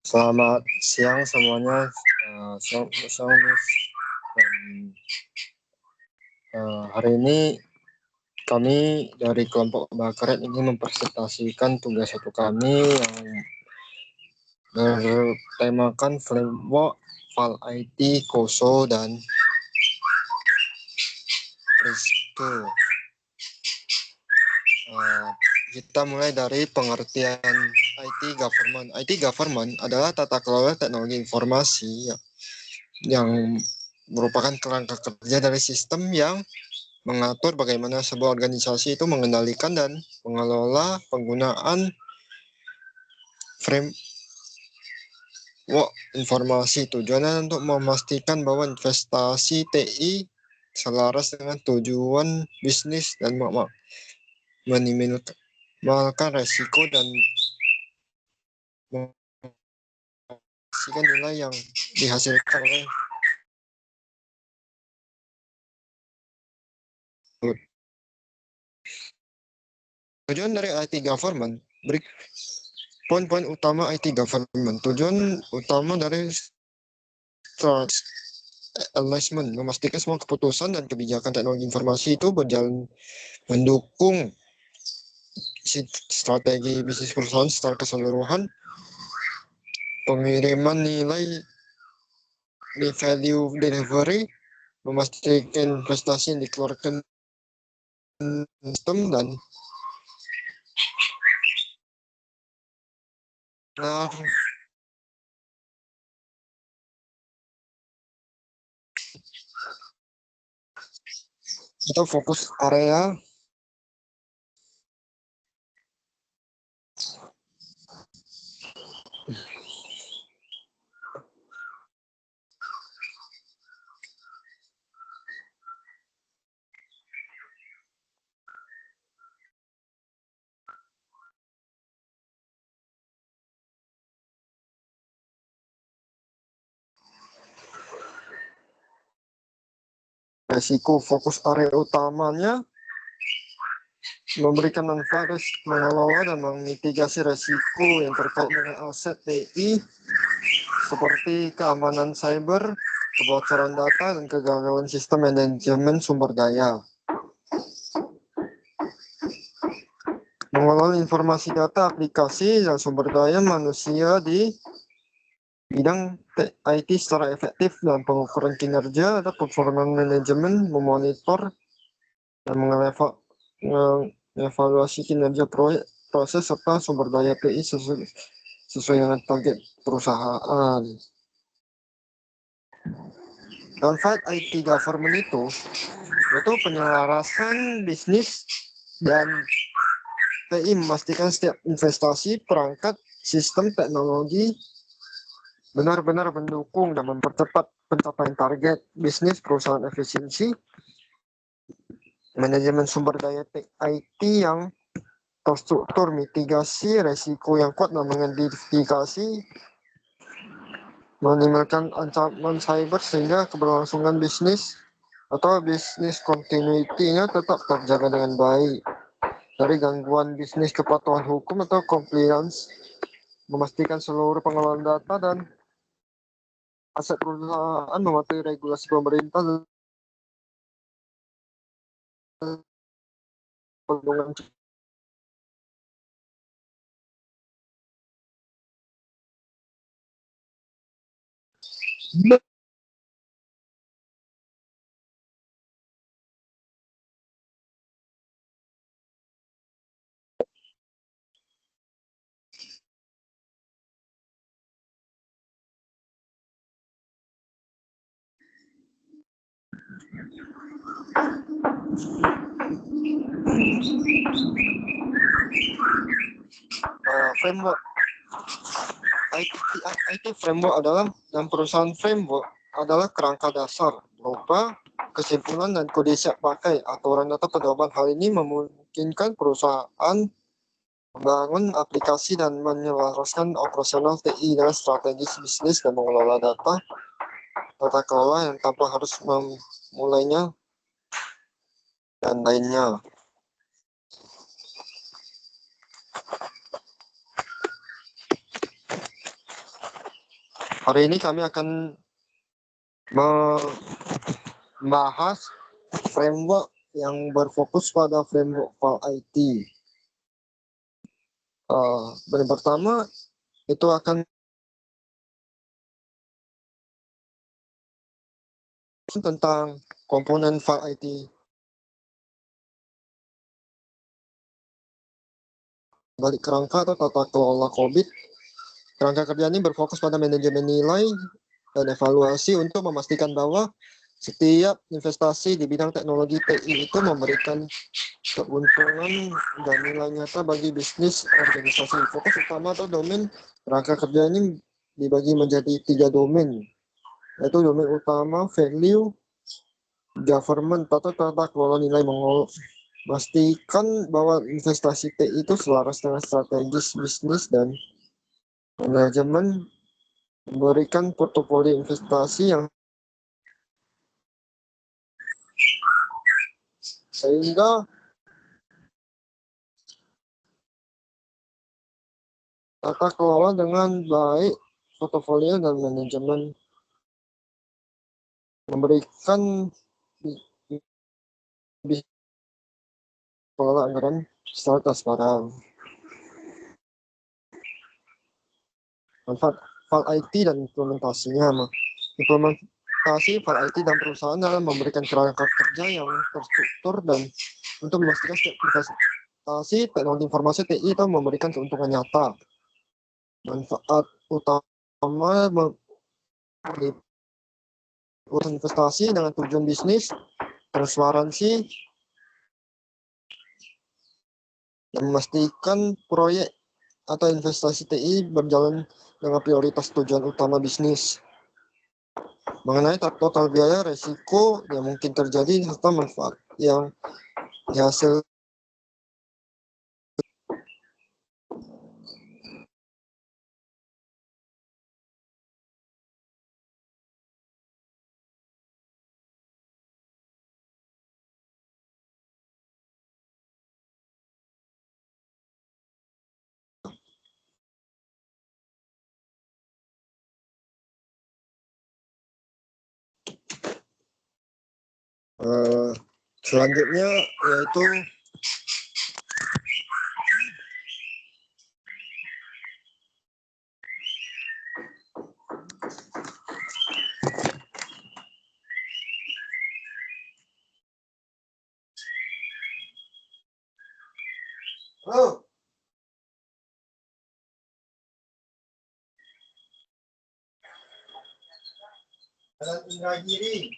Selamat siang semuanya. Hari ini kami dari kelompok Bakaret ini mempresentasikan tugas satu kami yang bertemakan framework file IT, COSO, dan RISC. Kita mulai dari pengertian IT government. IT government adalah tata kelola teknologi informasi yang merupakan kerangka kerja dari sistem yang mengatur bagaimana sebuah organisasi itu mengendalikan dan mengelola penggunaan framework informasi. Tujuannya untuk memastikan bahwa investasi TI selaras dengan tujuan bisnis dan meminimalkan resiko dan memastikan nilai yang dihasilkan oleh tujuan dari IT government. Poin-poin utama IT government. Tujuan utama dari alignment, memastikan semua keputusan dan kebijakan teknologi informasi itu berjalan mendukung strategi bisnis perusahaan secara keseluruhan, pengiriman nilai di value delivery, memastikan investasi yang dikeluarkan sistem dan atau fokus area resiko. Fokus area utamanya memberikan manfaat, mengelola dan memitigasi resiko yang terkait dengan aset TI seperti keamanan cyber, kebocoran data, dan kegagalan sistem manajemen sumber daya. Mengelola informasi data, aplikasi, dan sumber daya manusia di bidang IT secara efektif dan pengukuran kinerja atau performa manajemen, memonitor dan mengevaluasi kinerja proyek, proses, serta sumber daya TI sesuai dengan target perusahaan. Manfaat IT government itu penyelarasan bisnis dan TI, memastikan setiap investasi, perangkat, sistem teknologi benar-benar mendukung dan mempercepat pencapaian target bisnis perusahaan, efisiensi, manajemen sumber daya IT yang terstruktur, mitigasi resiko yang kuat dan mengidentifikasi, menimbulkan ancaman cyber sehingga keberlangsungan bisnis atau bisnis continuity-nya tetap terjaga dengan baik dari gangguan bisnis, kepatuhan hukum atau compliance, memastikan seluruh pengelolaan data dan aset perusahaan mematuhi regulasi pemerintah dan perlindungan. Framework IT framework adalah, dan perusahaan framework adalah kerangka dasar berupa kesimpulan dan kode siap pakai aturan atau pedoman. Hal ini memungkinkan perusahaan membangun aplikasi dan menyelaraskan operasional TI dengan strategis bisnis dan mengelola data tata kelola yang tanpa harus memulainya dan lainnya. Hari ini kami akan membahas framework yang berfokus pada framework file IT. Yang pertama itu akan tentang komponen file IT. Balik kerangka atau tata kelola COVID. Kerangka kerja ini berfokus pada manajemen nilai dan evaluasi untuk memastikan bahwa setiap investasi di bidang teknologi TI itu memberikan keuntungan dan nilai nyata bagi bisnis organisasi. Fokus utama atau domain kerangka kerja ini dibagi menjadi 3 domain, yaitu domain utama value, government atau tata kelola nilai, memastikan bahwa investasi TI itu selaras dengan strategis bisnis dan manajemen, memberikan portofolio investasi yang sehingga tata kelola dengan baik portofolio dan manajemen, memberikan kelola anggaran secara transparan. Manfaat file IT dan implementasinya. Implementasi file IT dan perusahaan adalah memberikan kerangka kerja yang terstruktur dan untuk memastikan setiap investasi teknologi informasi TI itu memberikan keuntungan nyata. Manfaat utama investasi dengan tujuan bisnis, transparansi, dan memastikan proyek atau investasi TI berjalan dengan prioritas tujuan utama bisnis. Mengenai total biaya, resiko yang mungkin terjadi, serta manfaat yang dihasil. Selanjutnya yaitu Jalan Indragiri.